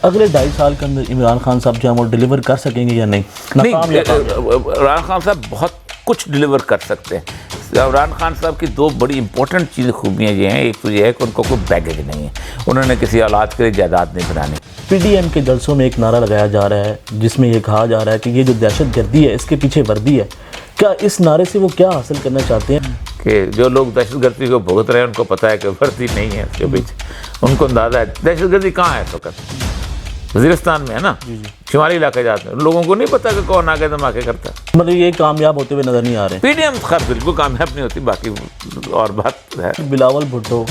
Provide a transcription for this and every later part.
اگلے 2.5 سال کے اندر عمران خان صاحب جو ہیں وہ ڈیلیور کر سکیں گے یا نہیں؟ عمران خان صاحب بہت کچھ ڈیلیور کر سکتے ہیں۔ عمران خان صاحب کی 2 بڑی امپورٹنٹ چیزیں خوبیاں یہ ہیں، ایک تو یہ ہے کہ ان کو کوئی بیگیج نہیں ہے، انہوں نے کسی اولاد کے لیے جائیداد نہیں بنانی۔ پی ڈی ایم کے جلسوں میں ایک نعرہ لگایا جا رہا ہے جس میں یہ کہا جا رہا ہے کہ یہ جو دہشت گردی ہے اس کے پیچھے وردی ہے، کیا اس نعرے سے وہ کیا حاصل کرنا چاہتے ہیں؟ کہ جو لوگ دہشت گردی کو بھگت رہے ہیں ان کو پتہ ہے کہ وردی نہیں ہے اس کے پیچھے، ان کو اندازہ ہے دہشت گردی کہاں ہے اس وقت، وزیرستان میں ہے نا، شمالی علاقے جاتے ہیں، لوگوں کو نہیں پتا کہ کون آگے دھماکے کرتا ہے۔ مطلب یہ کامیاب ہوتے ہوئے نظر نہیں آ رہے۔ پی ڈی ایم خیر بالکل کامیاب نہیں ہوتی، باقی اور بات ہے۔ بلاول بھٹو،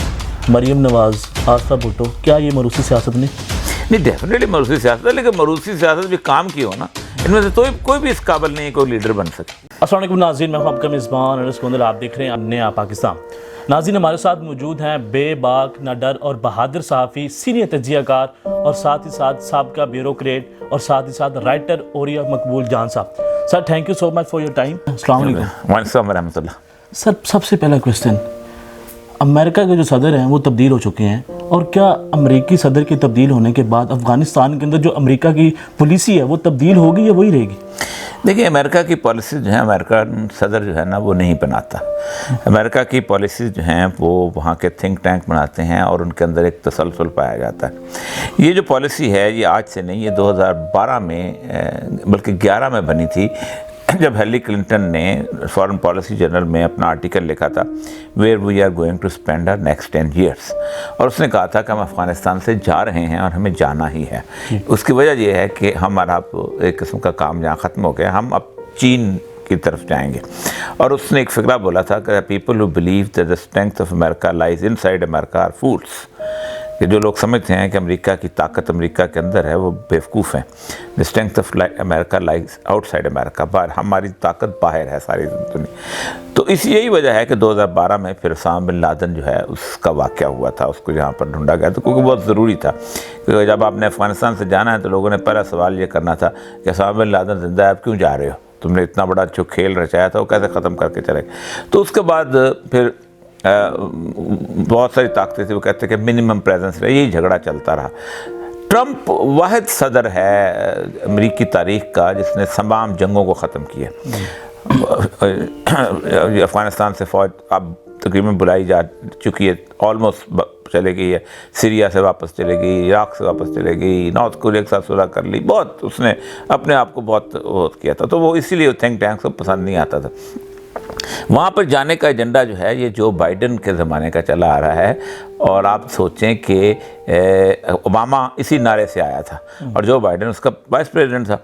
مریم نواز، آصفہ بھٹو، کیا یہ موروثی سیاست نہیں؟ ڈیفینیٹلی موروثی سیاست ہے، لیکن موروثی سیاست بھی کام کی ہو نا، ان میں سے کوئی بھی اس قابل نہیں ہے کوئی لیڈر بن سکے۔ السلام علیکم ناظرین، میں ہوں آپ کا میزبان انس کندل، آپ دیکھ رہے ہیں نیا پاکستان۔ ناظرین، ہمارے ساتھ موجود ہیں بے باک، نہ ڈر اور بہادر صحافی، سینئر تجزیہ کار اور ساتھ ہی ساتھ سابقہ بیوروکریٹ اور ساتھ ہی ساتھ رائٹر اوریا مقبول جان صاحب۔ Sir thank you so much for your time. السلام علیکم۔ وعلیکم السلام ورحمۃ اللہ۔ سر سب سے پہلا کویسچن، امریکہ کے جو صدر ہیں وہ تبدیل ہو چکے ہیں، اور کیا امریکی صدر کے تبدیل ہونے کے بعد افغانستان کے اندر جو امریکہ کی پالیسی ہے وہ تبدیل ہوگی یا وہی رہے گی؟ دیکھیں، امریکہ کی پالیسی جو ہے امریکن صدر جو ہے نا وہ نہیں بناتا۔ امریکہ کی پالیسیز جو ہیں وہ وہاں کے تھنک ٹینک بناتے ہیں اور ان کے اندر ایک تسلسل پایا جاتا ہے۔ یہ جو پالیسی ہے یہ آج سے نہیں، یہ 2012 میں بلکہ 11 میں بنی تھی، جب ہیلی کلنٹن نے فارن پالیسی جرنل میں اپنا آرٹیکل لکھا تھا where we are going to spend our next 10 years, اور اس نے کہا تھا کہ ہم افغانستان سے جا رہے ہیں اور ہمیں جانا ہی ہے۔ اس کی وجہ یہ ہے کہ ہمارا ایک قسم کا کام جہاں ختم ہو گیا، ہم اب چین کی طرف جائیں گے۔ اور اس نے ایک فقرہ بولا تھا کہ people who believe that the strength of America lies inside America are fools, کہ جو لوگ سمجھتے ہیں کہ امریکہ کی طاقت امریکہ کے اندر ہے وہ بیوقوف ہیں۔ The strength of America lies outside America, باہر ہماری طاقت باہر ہے ساری دنیا۔ تو اس یہی وجہ ہے کہ 2012 میں پھر اسامہ بن لادن جو ہے اس کا واقعہ ہوا تھا، اس کو جہاں پر ڈھونڈا گیا تھا، کیونکہ بہت ضروری تھا کہ جب آپ نے افغانستان سے جانا ہے تو لوگوں نے پہلا سوال یہ کرنا تھا کہ اسامہ بن لادن زندہ ہے، آپ کیوں جا رہے ہو؟ تم نے اتنا بڑا جو کھیل رچایا تھا وہ کیسے ختم کر کے چلے گئے؟ تو اس کے بعد پھر بہت ساری طاقتیں تھیں، وہ کہتے ہیں کہ منیمم پریزنس رہے، یہی جھگڑا چلتا رہا۔ ٹرمپ واحد صدر ہے امریکی تاریخ کا جس نے تمام جنگوں کو ختم کیا۔ افغانستان سے فوج اب تقریباً بلائی جا چکی ہے، آلموسٹ چلے گئی ہے، سیریا سے واپس چلے گئی، عراق سے واپس چلے گئی، نارتھ کوریا کے ساتھ صلح کر لی، بہت اس نے اپنے آپ کو بہت کیا تھا، تو وہ اسی لیے تھنک ٹینک کو پسند نہیں آتا تھا۔ وہاں پر جانے کا ایجنڈا جو ہے یہ جو بائیڈن کے زمانے کا چلا آ رہا ہے، اور آپ سوچیں کہ اوباما اسی نعرے سے آیا تھا اور جو بائیڈن اس کا وائس پریزیڈنٹ تھا،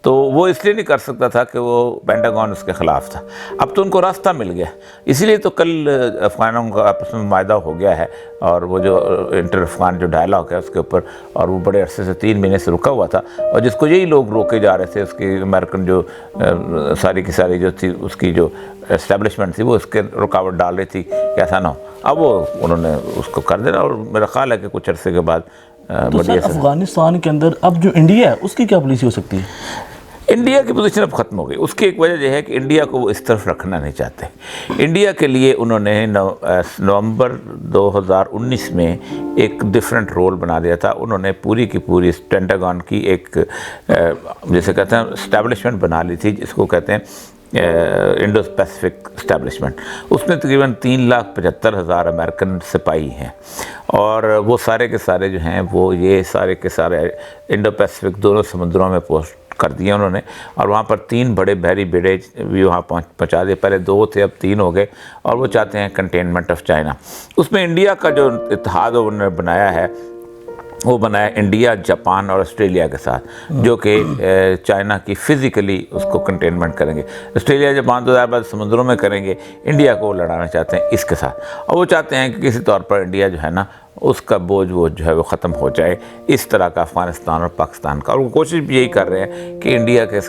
تو وہ اس لیے نہیں کر سکتا تھا کہ وہ پینٹاگون اس کے خلاف تھا۔ اب تو ان کو راستہ مل گیا، اسی لیے تو کل افغانوں کا آپس میں معاہدہ ہو گیا ہے، اور وہ جو انٹر افغان جو ڈائلاگ ہے اس کے اوپر، اور وہ بڑے عرصے سے 3 مہینے سے رکا ہوا تھا، اور جس کو یہی لوگ روکے جا رہے تھے، اس کی امریکن جو ساری کی ساری جو تھی اس کی جو اسٹیبلشمنٹ تھی وہ اس کے رکاوٹ ڈال رہی تھی کہ ایسا نہ ہو۔ اب وہ انہوں نے اس کو کر دینا، اور میرا خیال ہے کہ کچھ عرصے کے بعد بڑی افغانستان کے اندر اب جو انڈیا ہے اس کی کیا پالیسی ہو سکتی ہے؟ انڈیا کی پوزیشن اب ختم ہو گئی۔ اس کی ایک وجہ یہ ہے کہ انڈیا کو وہ اس طرف رکھنا نہیں چاہتے۔ انڈیا کے لیے انہوں نے نومبر 2019 میں ایک ڈیفرنٹ رول بنا دیا تھا۔ انہوں نے پوری کی پوری پینٹاگون کی ایک جیسے کہتے ہیں اسٹیبلشمنٹ بنا لی تھی، جس کو کہتے ہیں انڈو پیسفک اسٹیبلشمنٹ۔ اس میں تقریباً 3,75,000 امریکن سپاہی ہیں، اور وہ سارے کے سارے جو ہیں وہ یہ سارے کے سارے انڈو پیسفک دونوں سمندروں میں پوسٹ کر دیا انہوں نے، اور وہاں پر 3 بڑے بحری بیڑے بھی وہاں پہنچا دیے۔ پہلے 2 تھے، اب 3 ہو گئے، اور وہ چاہتے ہیں کنٹینمنٹ آف چائنا۔ اس میں انڈیا کا جو اتحاد انہوں نے بنایا ہے وہ بنایا انڈیا، جاپان اور آسٹریلیا کے ساتھ، جو کہ چائنا کی فزیکلی اس کو کنٹینمنٹ کریں گے۔ آسٹریلیا جاپان 2000 بعد سمندروں میں کریں گے، انڈیا کو وہ لڑانا چاہتے ہیں اس کے ساتھ، اور وہ چاہتے ہیں کہ کسی طور پر انڈیا جو ہے نا اس کا بوجھ وہ جو ہے وہ ختم ہو جائے، اس طرح کا افغانستان اور پاکستان کا۔ اور وہ کوشش بھی یہی کر رہے ہیں کہ انڈیا کے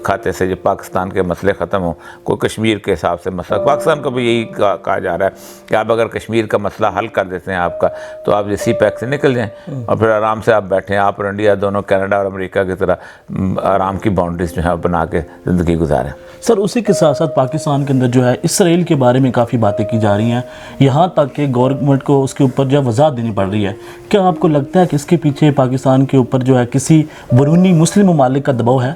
کھاتے سے جو پاکستان کے مسئلے ختم ہوں، کوئی کشمیر کے حساب سے مسئلہ، پاکستان کو بھی یہی کہا جا رہا ہے کہ آپ اگر کشمیر کا مسئلہ حل کر دیتے ہیں آپ کا، تو آپ سی پیک سے نکل جائیں اور پھر آرام سے آپ بیٹھیں، آپ اور انڈیا دونوں کینیڈا اور امریکہ کی طرح آرام کی باؤنڈریز جو ہے بنا کے زندگی گزاریں۔ سر اسی کے ساتھ ساتھ پاکستان کے اندر جو ہے اسرائیل کے بارے میں کافی باتیں کی جا رہی ہیں، یہاں تک کہ گورنمنٹ کو اس کے اوپر جو وضاحت دینی پڑ رہی ہے. کیا آپ کو لگتا ہے کہ اس کے پیچھے پاکستان کے اوپر جو ہے کسی بیرونی مسلم ممالک کا دباؤ ہے؟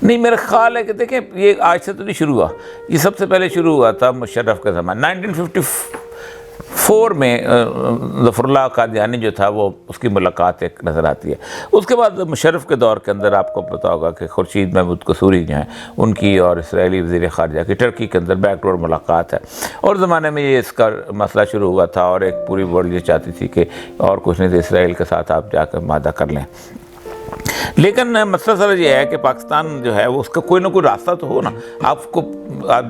نہیں، میرا خیال ہے کہ دیکھیں یہ آج سے تو نہیں شروع ہوا، یہ سب سے پہلے شروع ہوا تھا مشرف کے زمانے 1954 میں. ظفر اللہ قادیانی جو تھا وہ اس کی ملاقات ایک نظر آتی ہے. اس کے بعد مشرف کے دور کے اندر آپ کو پتا ہوگا کہ خورشید محمود قصوری جو ہیں ان کی اور اسرائیلی وزیر خارجہ کی ٹرکی کے اندر بیک ڈور ملاقات ہے. اور زمانے میں یہ اس کا مسئلہ شروع ہوا تھا اور ایک پوری ورلڈ یہ چاہتی تھی کہ اور کچھ نہیں تو اسرائیل کے ساتھ آپ جا کر معاہدہ کر لیں. لیکن مسئلہ سر یہ ہے کہ پاکستان جو ہے وہ اس کا کوئی نہ کوئی راستہ تو ہو نا. آپ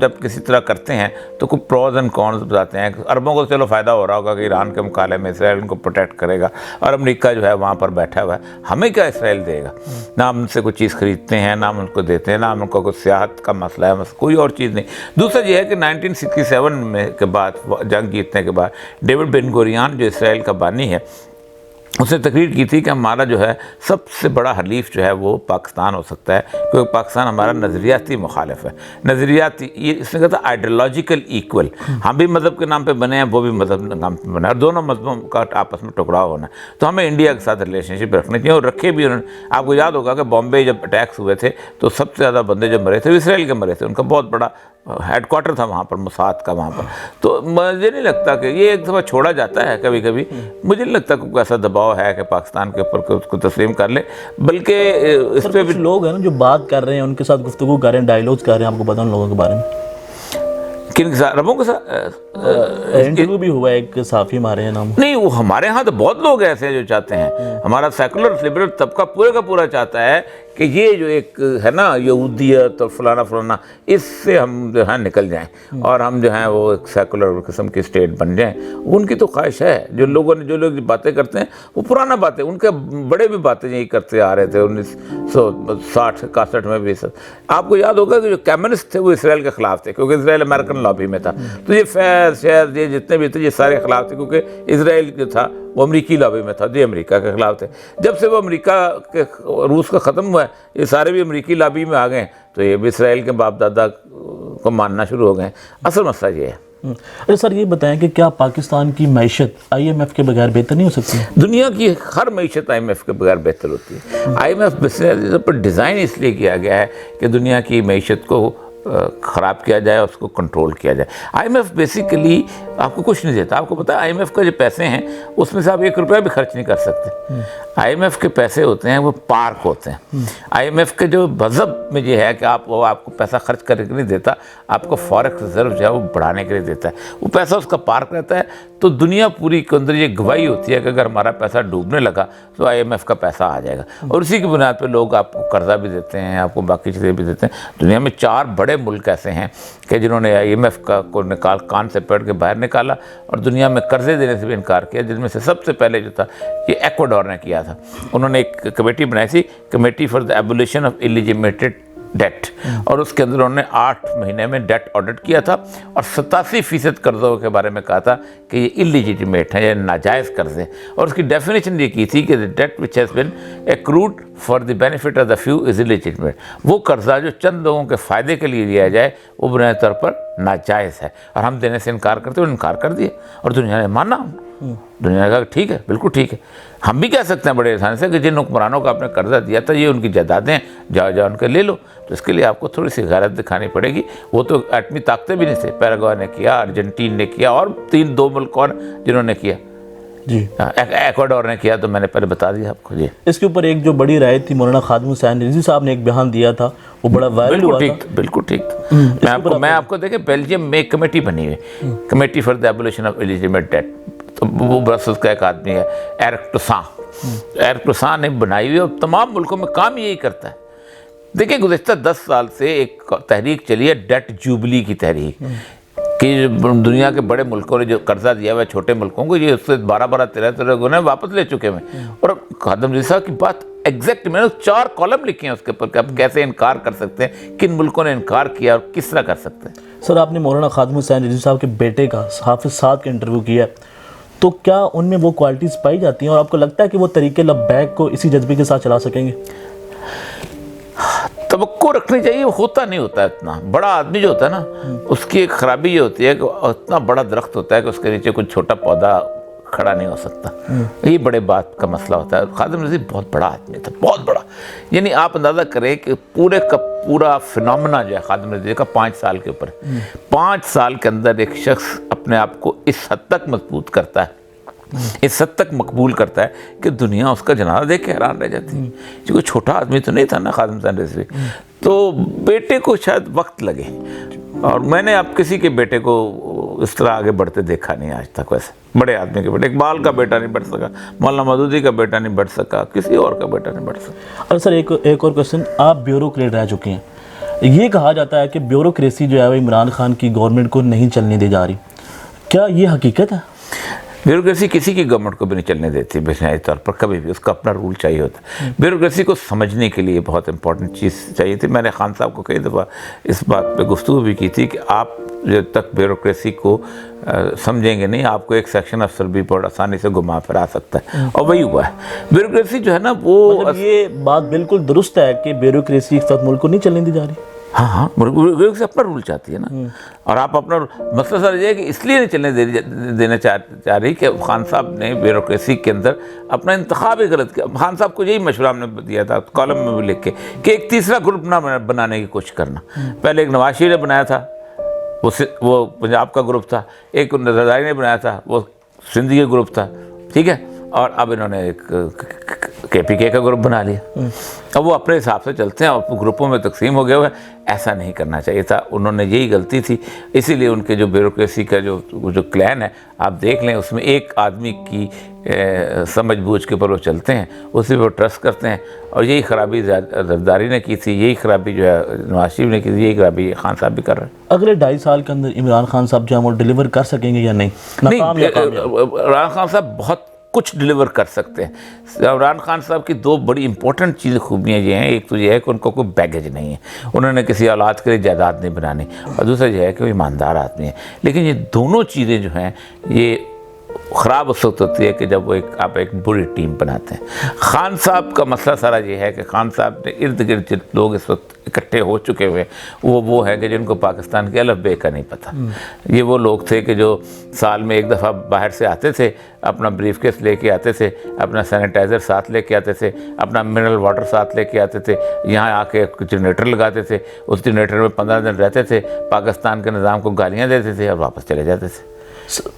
جب کسی طرح کرتے ہیں تو کوئی پروز اینڈ کونز بتاتے ہیں. عربوں کو چلو فائدہ ہو رہا ہوگا کہ ایران کے مقابلے میں اسرائیل ان کو پروٹیکٹ کرے گا اور امریکہ جو ہے وہاں پر بیٹھا ہوا ہے. ہمیں کیا اسرائیل دے گا؟ نہ ہم ان سے کوئی چیز خریدتے ہیں، نہ ہم ان کو دیتے ہیں، نہ ہم ان کو کوئی سیاحت کا مسئلہ ہے، کوئی اور چیز نہیں. دوسرا یہ ہے کہ 1967 میں کے بعد جنگ جیتنے کے بعد ڈیوڈ بن گوریان جو اسرائیل کا بانی ہے اس نے تقریر کی تھی کہ ہمارا جو ہے سب سے بڑا حلیف جو ہے وہ پاکستان ہو سکتا ہے، کیونکہ پاکستان ہمارا نظریاتی مخالف ہے. نظریاتی، یہ اس نے کہا تھا آئیڈیالوجیکل ایکول. ہم بھی مذہب کے نام پہ بنے ہیں، وہ بھی مذہب کے نام پہ بنے ہیں، اور دونوں مذہبوں کا آپس میں ٹکراؤ ہونا ہے. تو ہمیں انڈیا کے ساتھ ریلیشن شپ رکھنی چاہیے، اور رکھے بھی انہوں نے. آپ کو یاد ہوگا کہ بامبے جب اٹیکس ہوئے تھے تو سب سے زیادہ بندے جو مرے تھے وہ اسرائیل کے مرے تھے. ان کا بہت بڑا ہیڈ کوارٹر تھا وہاں پر، موساد کا وہاں پر. تو مجھے نہیں لگتا کہ یہ ایک دفعہ چھوڑا جاتا ہے کبھی کبھی. مجھے نہیں لگتا کہ کوئی ایسا دباؤ ہے کہ پاکستان کے اوپر اس کو تسلیم کر لے. بلکہ اس پہ بھی لوگ ہیں نا جو بات کر رہے ہیں، ان کے ساتھ گفتگو کر رہے ہیں، ڈائیلاگز کر رہے ہیں. آپ کو پتا ان لوگوں کے بارے میں کن کے ساتھ؟ ربوں کے ساتھ انٹرویو بھی ہوا ہے ایک صحافی ہمارے ہیں نام. نہیں، وہ ہمارے ہاں تو بہت لوگ ایسے ہیں جو چاہتے ہیں. ہمارا سیکولر لبرل طبقہ پورے کا پورا چاہتا ہے کہ یہ جو ایک ہے نا یہودیت اور فلانا فلانا، اس سے ہم جو ہے نکل جائیں اور ہم جو ہیں وہ ایک سیکولر قسم کی اسٹیٹ بن جائیں. ان کی تو خواہش ہے. جو لوگ باتیں کرتے ہیں وہ پرانا باتیں، ان کے بڑے بھی باتیں یہی کرتے آ رہے تھے 1960-61 میں بھی. آپ کو یاد ہوگا کہ جو کمیونسٹ تھے وہ اسرائیل کے خلاف تھے، کیونکہ اسرائیل امریکن لابی میں تھا. تو یہ فیض شہر یہ جتنے بھی تھے یہ سارے خلاف تھے، کیونکہ اسرائیل جو تھا وہ امریکی لابی میں تھا، جو امریکہ کے خلاف تھے. جب سے وہ امریکہ کے روس کا ختم ہوا ہے، یہ سارے بھی امریکی لابی میں آ گئے ہیں، تو یہ بھی اسرائیل کے باپ دادا کو ماننا شروع ہو گئے ہیں. اصل مسئلہ یہ ہے. اچھا سر، یہ بتائیں کہ کیا پاکستان کی معیشت آئی ایم ایف کے بغیر بہتر نہیں ہو سکتی؟ دنیا کی ہر معیشت آئی ایم ایف کے بغیر بہتر ہوتی ہے. آئی ایم ایف پر ڈیزائن اس لیے کیا گیا ہے کہ دنیا کی معیشت کو خراب کیا جائے، اس کو کنٹرول کیا جائے. آئی ایم ایف بیسیکلی آپ کو کچھ نہیں دیتا. آپ کو پتہ ہے آئی ایم ایف کا جو پیسے ہیں اس میں سے آپ 1 روپیہ بھی خرچ نہیں کر سکتے. آئی ایم ایف کے پیسے ہوتے ہیں وہ پارک ہوتے ہیں. آئی ایم ایف کے جو مذہب میں یہ ہے کہ آپ کو پیسہ خرچ کرنے کے لیے نہیں دیتا، آپ کو فوریکس ریزرو جو ہے وہ بڑھانے کے لیے دیتا ہے. وہ پیسہ اس کا پارک رہتا ہے. تو دنیا پوری کے اندر یہ گواہی ہوتی ہے کہ اگر ہمارا پیسہ ڈوبنے لگا تو آئی ایم ایف کا پیسہ آ جائے گا، اور اسی کی بنیاد پہ لوگ آپ کو قرضہ بھی دیتے ہیں، آپ کو باقی چیزیں بھی دیتے ہیں. دنیا میں 4 بڑے ملک ایسے ہیں کہ جنہوں نے آئی ایم ایف کو کان سے پکڑ کے باہر نکالا اور دنیا میں قرضے دینے سے بھی انکار کیا. جن میں سے سب سے پہلے جو تھا یہ ایکواڈور نے کیا تھا. انہوں نے ایک کمیٹی بنائی تھی، committee for the abolition of illegitimate debt, اور اس کے اندر انہوں نے 8 مہینے میں ڈیٹ آڈٹ کیا تھا اور 87% قرضوں کے بارے میں کہا تھا کہ یہ انلیجیٹمیٹ ہیں، یہ ناجائز قرض ہیں. اور اس کی ڈیفینیشن یہ کی تھی کہ debt which has been accrued for the benefit of the few as illegitimate. وہ قرضہ جو چند لوگوں کے فائدے کے لیے لیا جائے وہ بنیادی طور پر ناجائز ہے، اور ہم دینے سے انکار کرتے ہوئے انکار کر دیا، اور دنیا نے مانا. دنیا نے کہا کہ ٹھیک ہے، بالکل ٹھیک ہے. ہم بھی کہہ سکتے ہیں بڑے آسانی سے کہ جن حکمرانوں کا آپ نے قرضہ دیا تھا یہ ان کی جائیدادیں، جاؤ ان کے لے لو. تو اس کے لیے آپ کو تھوڑی سی غیرت دکھانی پڑے گی. وہ تو ایٹمی طاقتیں بھی نہیں تھے. پیراگوئے نے کیا، ارجنٹین نے کیا، اور 2 ملک اور جنہوں نے کیا. جی ایکواڈور نے کیا، تو میں نے پہلے بتا دیا آپ کو. جی اس کے اوپر ایک جو بڑی رائے تھی، مولانا خادم حسین رضوی صاحب نے ایک بیان دیا تھا، وہ بڑا وائرل ہوا تھا. بالکل ٹھیک. میں آپ کو دیکھیں بیلجیم میں ایک کمیٹی بنی ہوئی، committee for the abolition of illegitimate debt. تو وہ برسلز کا ایک آدمی ہے ایرک ٹوسان نے بنائی ہوئی، اور تمام ملکوں میں کام یہی کرتا ہے. دیکھیں گزشتہ 10 سال سے ایک تحریک چلی ہے ڈیٹ جوبلی کی تحریک، کہ دنیا کے بڑے ملکوں نے جو قرضہ دیا ہوا ہے چھوٹے ملکوں کو، یہ اس سے 12-13 گنا واپس لے چکے ہیں. اور خادم رضوی صاحب کی بات ایگزیکٹ، میں نے 4 کالم لکھے ہیں اس کے اوپر کہ آپ کیسے انکار کر سکتے ہیں، کن ملکوں نے انکار کیا اور کس طرح کر سکتے ہیں. سر آپ نے مولانا خادم حسین رضوی صاحب کے بیٹے کا حافظ سعد کا انٹرویو کیا، تو کیا ان میں وہ کوالٹیز پائی جاتی ہیں، اور آپ کو لگتا ہے کہ وہ طریقے لبیک کو اسی جذبے کے ساتھ چلا سکیں گے؟ توقع رکھنی چاہیے. وہ ہوتا نہیں ہوتا ہے اتنا بڑا آدمی جو ہوتا ہے نا، اس کی ایک خرابی یہ ہوتی ہے کہ اتنا بڑا درخت ہوتا ہے کہ اس کے نیچے کچھ چھوٹا پودا کھڑا نہیں ہو سکتا. یہ بڑے بات کا مسئلہ ہوتا ہے. خادم نذیر بہت بڑا آدمی تھا, بہت بڑا. یعنی آپ اندازہ کریں کہ پورے کا پورا فنومنا جو ہے خادم نذیر کا 5 سال کے اوپر ہے. 5 سال کے اندر ایک شخص اپنے آپ کو اس حد تک مضبوط کرتا ہے, اس حد تک مقبول کرتا ہے کہ دنیا اس کا جنازہ دیکھ کے حیران رہ جاتی ہے. کوئی چھوٹا آدمی تو نہیں تھا نا خادم حسین رضوی. تو بیٹے کو شاید وقت لگے, اور میں نے اب کسی کے بیٹے کو اس طرح آگے بڑھتے دیکھا نہیں آج تک. ویسے بڑے آدمی کے بیٹے, اقبال کا بیٹا نہیں بڑھ سکا, مولانا مودودی کا بیٹا نہیں بڑھ سکا, کسی اور کا بیٹا نہیں بڑھ سکا. اور سر ایک اور کوشچن, آپ بیوروکریٹ رہ چکے ہیں. یہ کہا جاتا ہے کہ بیوروکریسی جو ہے وہ عمران خان کی گورنمنٹ کو نہیں چلنے دی جا رہی, کیا یہ حقیقت ہے؟ بیوروکریسی کسی کی گورنمنٹ کو بھی نہیں چلنے دیتی بنیادی طور پر, کبھی بھی. اس کا اپنا رول چاہیے ہوتا ہے. بیوروکریسی کو سمجھنے کے لیے بہت امپورٹنٹ چیز چاہیے تھی. میں نے خان صاحب کو کئی دفعہ اس بات پہ گفتگو بھی کی تھی کہ آپ جب تک بیوروکریسی کو سمجھیں گے نہیں, آپ کو ایک سیکشن افسر بھی بہت آسانی سے گھما پھرا سکتا ہے, اور وہی ہوا ہے. بیوروکریسی جو ہے نا وہ یہ بات بالکل درست ہے کہ بیوروکریسی اس وقت ملک کو نہیں چلنے دی جا رہی. ہاں, بیوروکریسی اپنا رول چاہتی ہے نا, اور آپ اپنا مسئلہ سر یہ ہے کہ اس لیے نہیں چلنے دینا چاہ رہی کہ خان صاحب نے بیوروکریسی کے اندر اپنا انتخاب ہی غلط کیا. خان صاحب کو یہی مشورہ ہم نے دیا تھا کالم میں بھی لکھ کے کہ ایک تیسرا گروپ نہ بنانے کی کوشش کرنا. پہلے ایک نواز شریف نے بنایا تھا, وہ پنجاب کا گروپ تھا. ایک رضائی نے بنایا تھا, وہ سندھی کا گروپ تھا, ٹھیک ہے. اور اب انہوں نے ایک KPK کا گروپ بنا لیا. اب وہ اپنے حساب سے چلتے ہیں اور گروپوں میں تقسیم ہو گئے ہوئے. ایسا نہیں کرنا چاہیے تھا, انہوں نے یہی غلطی تھی. اسی لیے ان کے جو بیوروکریسی کا جو کلین ہے آپ دیکھ لیں, اس میں ایک آدمی کی سمجھ بوجھ کے اوپر وہ چلتے ہیں, اسی پہ وہ ٹرسٹ کرتے ہیں. اور یہی خرابی زرداری نے کی تھی, یہی خرابی جو ہے نواز شریف نے کی تھی, یہی خرابی خان صاحب بھی کر رہے ہیں. اگلے 2.5 سال کے اندر عمران خان صاحب جو ہیں وہ ڈیلیور کر سکیں گے یا نہیں؟ عمران خان صاحب بہت کچھ ڈیلیور کر سکتے ہیں. عمران خان صاحب کی 2 بڑی امپورٹنٹ چیزیں خوبیاں یہ ہیں. ایک تو یہ ہے کہ ان کو کوئی بیگیج نہیں ہے, انہوں نے کسی اولاد کے لیے جائیداد نہیں بنانی, اور دوسرا یہ ہے کہ وہ ایماندار آدمی ہے. لیکن یہ دونوں چیزیں جو ہیں یہ خراب اس وقت ہوتی ہے کہ جب آپ ایک بری ٹیم بناتے ہیں. خان صاحب کا مسئلہ سارا یہ ہے کہ خان صاحب نے ارد گرد جن لوگ اس وقت اکٹھے ہو چکے ہوئے وہ ہے کہ جن کو پاکستان کے الف بے کا نہیں پتہ. یہ وہ لوگ تھے کہ جو سال میں ایک دفعہ باہر سے آتے تھے, اپنا بریف کیس لے کے آتے تھے, اپنا سینیٹائزر ساتھ لے کے آتے تھے, اپنا منرل واٹر ساتھ لے کے آتے تھے, یہاں آ کے جنریٹر لگاتے تھے, اس جنریٹر میں 15 دن رہتے تھے, پاکستان کے نظام کو گالیاں دیتے تھے اور واپس چلے جاتے تھے.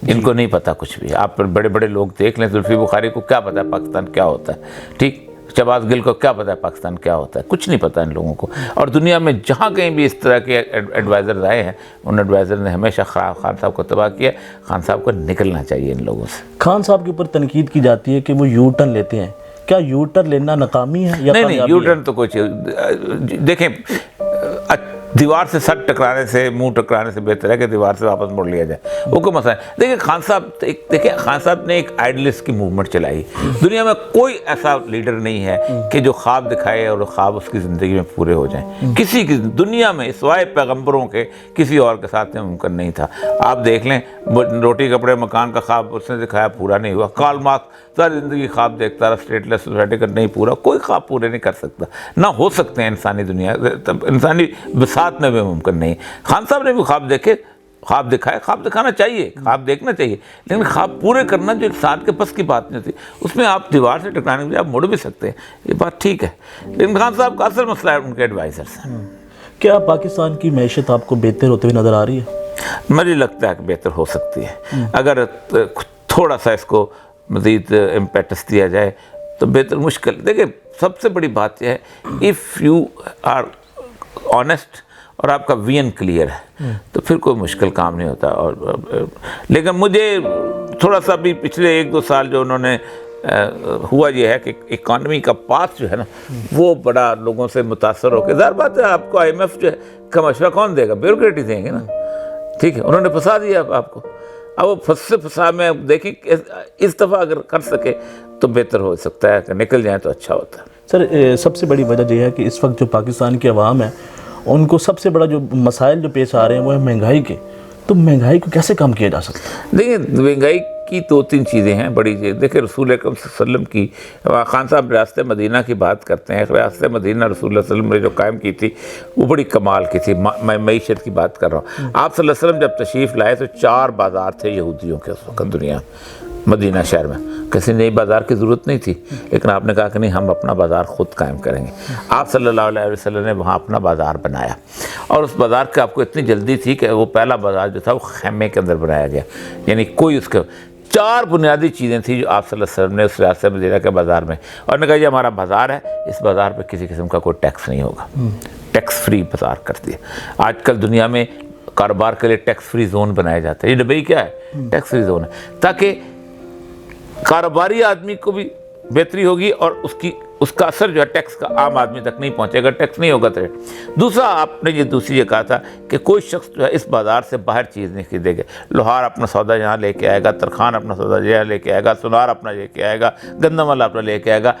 ان کو نہیں پتہ کچھ بھی. آپ بڑے بڑے لوگ دیکھ لیں, زلفی بخاری کو کیا پتہ ہے پاکستان کیا ہوتا ہے, ٹھیک, شہباز گل کو کیا پتہ ہے پاکستان کیا ہوتا ہے, کچھ نہیں پتہ ان لوگوں کو. اور دنیا میں جہاں کہیں بھی اس طرح کے ایڈوائزر آئے ہیں, ان ایڈوائزر نے ہمیشہ خان صاحب کو تباہ کیا. خان صاحب کو نکلنا چاہیے ان لوگوں سے. خان صاحب کے اوپر تنقید کی جاتی ہے کہ وہ یو ٹرن لیتے ہیں, کیا یو ٹرن لینا ناکامی ہے یا نہیں, یو ٹرن تو کوئی چیز دیکھیں, دیوار سے سر ٹکرانے سے, منہ ٹکرانے سے بہتر ہے کہ دیوار سے واپس موڑ لیا جائے. وہ کوئی مسئلہ ہے. دیکھیں خان صاحب نے ایک آئیڈلسٹ کی موومنٹ چلائی. دنیا میں کوئی ایسا لیڈر نہیں ہے کہ جو خواب دکھائے اور خواب اس کی زندگی میں پورے ہو جائیں. کسی کی دنیا میں سوائے پیغمبروں کے کسی اور کے ساتھ میں ممکن نہیں تھا. آپ دیکھ لیں, روٹی کپڑے مکان کا خواب اس نے دکھایا, پورا نہیں ہوا. کارل مارکس ساری زندگی خواب دیکھتا رہا اسٹیٹلیس سوسائٹی کا, نہیں پورا. کوئی خواب پورے نہیں کر سکتا, نہ ہو سکتے ہیں انسانی دنیا, انسانی بساط میں بھی ممکن نہیں. خان صاحب نے بھی خواب دیکھے, خواب دکھائے, خواب دکھانا چاہیے, خواب دیکھنا چاہیے, لیکن خواب پورے کرنا جو انسان کے پس کی بات نہیں ہوتی. اس میں آپ دیوار سے ٹکرانے کے لیے آپ مڑ بھی سکتے ہیں, یہ بات ٹھیک ہے. لیکن خان صاحب کا اصل مسئلہ ہے ان کے ایڈوائزرز ہیں. کیا پاکستان کی معیشت آپ کو بہتر ہوتے ہوئے نظر آ رہی ہے؟ مجھے لگتا ہے کہ بہتر ہو سکتی ہے اگر تھوڑا سا اس کو مزید امپیٹس دیا جائے تو بہتر. مشکل دیکھیں, سب سے بڑی بات یہ ہے اف یو آر آنیسٹ اور آپ کا وین کلیئر ہے تو پھر کوئی مشکل کام نہیں ہوتا. اور لیکن مجھے تھوڑا سا بھی پچھلے 1-2 سال جو انہوں نے ہوا یہ ہے کہ اکانومی کا پاتھ جو ہے نا وہ بڑا لوگوں سے متاثر ہو کے, ظاہر بات ہے آپ کو IMF جو ہے کا مشورہ کون دے گا, بیوروکریٹ ہی دیں گے نا, ٹھیک ہے. انہوں نے پھنسا دیا آپ کو. اب وہ پھنسا میں دیکھیں اس دفعہ اگر کر سکے تو بہتر ہو سکتا ہے, کہ نکل جائیں تو اچھا ہوتا ہے. سر سب سے بڑی وجہ یہ ہے کہ اس وقت جو پاکستان کی عوام ہے ان کو سب سے بڑا جو مسائل جو پیش آ رہے ہیں وہ ہے مہنگائی کے. تو مہنگائی کو کیسے کم کیا جا سکتا ہے؟ دیکھیں مہنگائی کی 2-3 چیزیں ہیں بڑی. دیکھیں رسول اکرم صلی اللہ علیہ وسلم کی, خان صاحب ریاست مدینہ کی بات کرتے ہیں. ریاست مدینہ رسول اللہ صلی اللہ علیہ وسلم نے جو قائم کی تھی وہ بڑی کمال کی تھی. میں معیشت کی بات کر رہا ہوں. آپ صلی اللہ علیہ وسلم جب تشریف لائے تو 4 بازار تھے یہودیوں کے اس وقت دنیا. مدینہ شہر میں کسی نئی بازار کی ضرورت نہیں تھی، لیکن آپ نے کہا کہ نہیں، ہم اپنا بازار خود قائم کریں گے۔ آپ صلی اللہ علیہ وسلم نے وہاں اپنا بازار بنایا، اور اس بازار کی آپ کو اتنی جلدی تھی کہ وہ پہلا بازار جو تھا وہ خیمے کے اندر بنایا گیا، یعنی کوئی اس کے 4 بنیادی چیزیں تھیں جو آپ صلی اللہ علیہ وسلم نے اس ریاست مدینہ کے بازار میں، اور نے کہا یہ ہمارا بازار ہے، اس بازار پہ کسی قسم کا کوئی ٹیکس نہیں ہوگا، ٹیکس فری بازار کر دیا۔ آج کل دنیا میں کاروبار کے لیے ٹیکس فری زون بنائے جاتے ہیں، یہ دبئی کیا ہے؟ ٹیکس فری زون ہے، تاکہ کاروباری آدمی کو بھی بہتری ہوگی اور اس کا اثر جو ہے ٹیکس کا عام آدمی تک نہیں پہنچے گا، ٹیکس نہیں ہوگا تو۔ دوسرا آپ نے یہ دوسری یہ کہا تھا کہ کوئی شخص جو ہے اس بازار سے باہر چیز نہیں خریدے گا، لوہار اپنا سودا یہاں لے کے آئے گا، ترخان اپنا سودا یہاں لے کے آئے گا، سنار اپنا لے کے آئے گا، گندم والا اپنا لے کے آئے گا،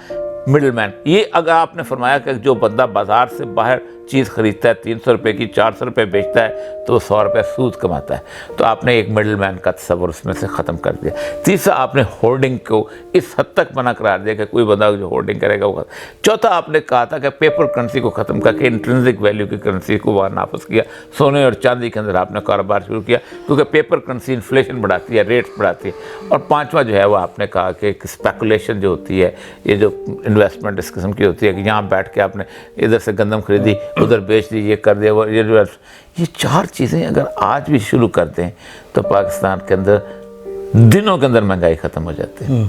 مڈل مین۔ یہ اگر آپ نے فرمایا کہ جو بندہ بازار سے باہر چیز خریدتا ہے 300 روپے کی 400 روپے بیچتا ہے تو وہ 100 روپے سود کماتا ہے، تو آپ نے ایک مڈل مین کا تصور اس میں سے ختم کر دیا۔ تیسرا آپ نے ہورڈنگ کو اس حد تک منع قرار دیا کہ کوئی بندہ جو ہورڈنگ کرے گا وہ۔ چوتھا آپ نے کہا تھا کہ پیپر کرنسی کو ختم کر کے انٹرنسک ویلیو کی کرنسی کو وہاں نافذ کیا، سونے اور چاندی کے اندر آپ نے کاروبار شروع کیا، کیونکہ پیپر کرنسی انفلیشن بڑھاتی ہے، ریٹس بڑھاتی ہے۔ اور پانچواں جو ہے وہ آپ نے کہا کہ اسپیکولیشن جو ہوتی ہے، یہ جو انویسٹمنٹ اس قسم کی ہوتی ہے کہ یہاں بیٹھ کے آپ نے ادھر سے گندم خریدی ادھر بیچ دی، یہ کر دیا وہ، یہ 4 چیزیں اگر آج بھی شروع کر دیں تو پاکستان کے اندر دنوں کے اندر مہنگائی ختم ہو جاتی ہے۔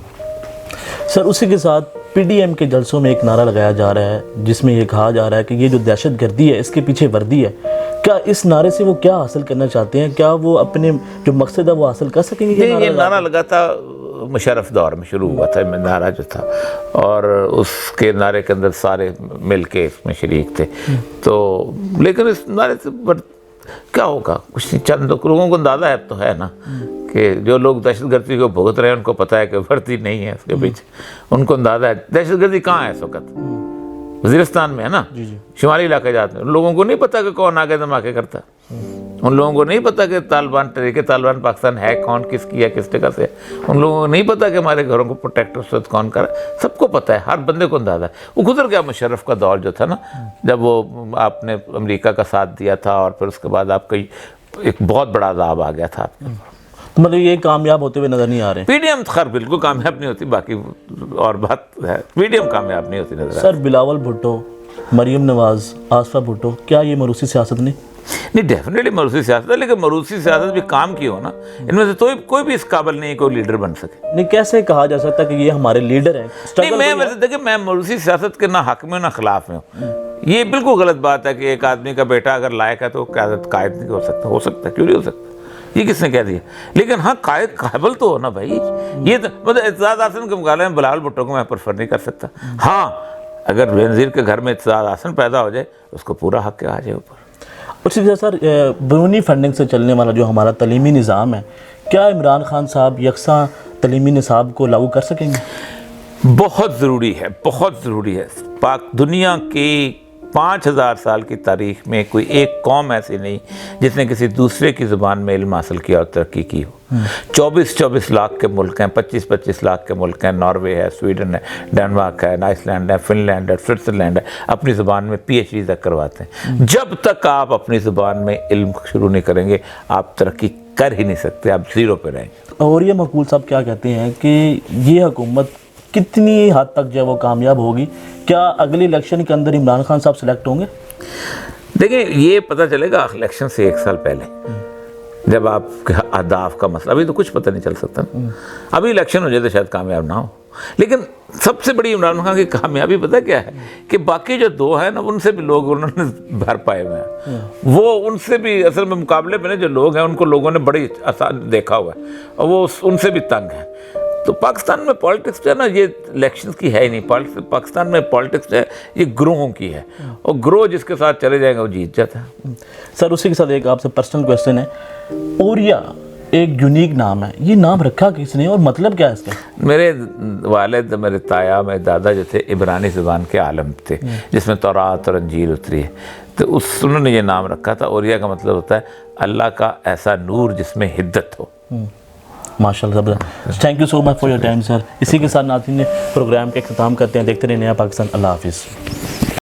سر اسی کے ساتھ پی ڈی ایم کے جلسوں میں ایک نعرہ لگایا جا رہا ہے جس میں یہ کہا جا رہا ہے کہ یہ جو دہشت گردی ہے اس کے پیچھے وردی ہے، کیا اس نعرے سے وہ کیا حاصل کرنا چاہتے ہیں؟ کیا وہ اپنے جو مقصد ہے وہ حاصل کر سکیں گے؟ یہ نعرہ لگا تھا مشرف دور میں شروع ہوا تھا نعرہ جو تھا، اور اس کے نعرے کے اندر سارے مل کے اس میں شریک تھے، تو لیکن اس نعرے سے کیا ہوگا؟ کچھ نہیں، چند لوگوں کو اندازہ ہے تو ہے نا کہ جو لوگ دہشت گردی کو بھگت رہے ہیں ان کو پتہ ہے کہ وردی نہیں ہے اس کے پیچھے، ان کو اندازہ ہے دہشت گردی کہاں ہے اس وقت، وزیرستان میں ہے نا، شمالی علاقے جاتے ہیں، ان لوگوں کو نہیں پتا کہ کون آگے دھماکے کرتا ہے، ان لوگوں کو نہیں پتا کہ طالبان تحریک طالبان پاکستان ہے کون، کس کی ہے، کس جگہ سے، ان لوگوں کو نہیں پتا کہ ہمارے گھروں کو پروٹیکٹ کون کرا، سب کو پتا ہے، ہر بندے کو اندازہ ہے۔ وہ گزر گیا مشرف کا دور جو تھا نا، جب وہ آپ نے امریکہ کا ساتھ دیا تھا اور پھر اس کے بعد آپ کا ایک بہت بڑا عذاب آ گیا تھا آپ کے، مطلب یہ کامیاب ہوتے ہوئے نظر نہیں آ رہے۔ پی ڈی ایم خیر بالکل کامیاب نہیں ہوتی، باقی اور بات ہے، پی ڈی ایم کامیاب نہیں ہوتی نظر۔ سر بلاول بھٹو، مریم نواز، آصفہ بھٹو، کیا یہ موروثی سیاست نہیں؟ ڈیفینیٹلی موروثی سیاست ہے، لیکن موروثی سیاست بھی کام کی ہو نا، ان میں سے کوئی بھی اس قابل نہیں کوئی لیڈر بن سکے۔ نہیں، کیسے کہا جا سکتا کہ یہ ہمارے لیڈر ہیں؟ نہیں، دیکھیں میں موروثی سیاست کے نہ حق میں نہ خلاف میں ہوں، یہ بالکل غلط بات ہے کہ ایک آدمی کا بیٹا اگر لائق ہے تو قیادت قائد نہیں ہو سکتا، کیوں نہیں ہو سکتا؟ یہ کس نے کہہ دیا؟ لیکن ہاں قائد قابل تو ہو نا بھائی، یہ مطلب اعتزاز حسن کے مقابلے میں بلاول بھٹو کو میں پریفر نہیں کر سکتا۔ ہاں اگر بے نظیر کے گھر میں اعتزاز حسن پیدا ہو جائے اس کو پورا حق آ جائے اوپر۔ اسی طرح سر بیرونی فنڈنگ سے چلنے والا جو ہمارا تعلیمی نظام ہے، کیا عمران خان صاحب یکساں تعلیمی نصاب کو لاگو کر سکیں گے؟ بہت ضروری ہے، بہت ضروری ہے۔ دنیا کی 5000 سال کی تاریخ میں کوئی ایک قوم ایسی نہیں جس نے کسی دوسرے کی زبان میں علم حاصل کیا اور ترقی کی ہو۔ 24 لاکھ کے ملک ہیں، 25 لاکھ کے ملک ہیں، ناروے ہے، سویڈن ہے، ڈینمارک ہے، آئس لینڈ ہے، فن لینڈ ہے، سوئٹزرلینڈ ہے، اپنی زبان میں پی ایچ ڈی تک کرواتے ہیں۔ جب تک آپ اپنی زبان میں علم شروع نہیں کریں گے آپ ترقی کر ہی نہیں سکتے، آپ زیرو پہ رہیں گے۔ اور یہ مقبول صاحب کیا کہتے ہیں کہ یہ حکومت کتنی حد تک جو ہے وہ کامیاب ہوگی؟ کیا اگلی الیکشن کے اندر عمران خان صاحب سلیکٹ ہوں گے؟ دیکھیں یہ پتہ چلے گا الیکشن سے 1 سال پہلے، جب آپ کے اہداف کا مسئلہ، ابھی تو کچھ پتہ نہیں چل سکتا، ابھی الیکشن ہو جائے تو شاید کامیاب نہ ہو۔ لیکن سب سے بڑی عمران خان کی کامیابی پتہ کیا ہے کہ باقی جو 2 ہیں نا ان سے بھی لوگ انہوں نے بھر پائے ہوئے ہیں، وہ ان سے بھی اصل میں مقابلے میں جو لوگ ہیں ان کو لوگوں نے بڑی آسان دیکھا ہوا ہے اور وہ ان سے بھی تنگ ہیں۔ تو پاکستان میں پالیٹکس جو ہے نا یہ الیکشنز کی ہے ہی نہیں، پاکستان میں پالیٹکس جو ہے یہ گروہوں کی ہے، اور گروہ جس کے ساتھ چلے جائیں گے وہ جیت جاتا ہے۔ سر اسی کے ساتھ ایک آپ سے پرسنل کویسچن ہے، اوریا ایک یونیک نام ہے، یہ نام رکھا کس نے اور مطلب کیا ہے اس کا؟ میرے والد، میرے تایا، میرے دادا جو تھے عبرانی زبان کے عالم تھے جس میں تورات اور انجیل اتری ہے، تو انہوں نے یہ نام رکھا تھا۔ اوریا کا مطلب ہوتا ہے اللہ کا ایسا نور جس میں حدت ہو۔ ماشاء اللہ، thank you so much for your time sir. اسی کے ساتھ ناظرین پروگرام کے اختتام کرتے ہیں، دیکھتے رہے نیا پاکستان۔ اللہ حافظ۔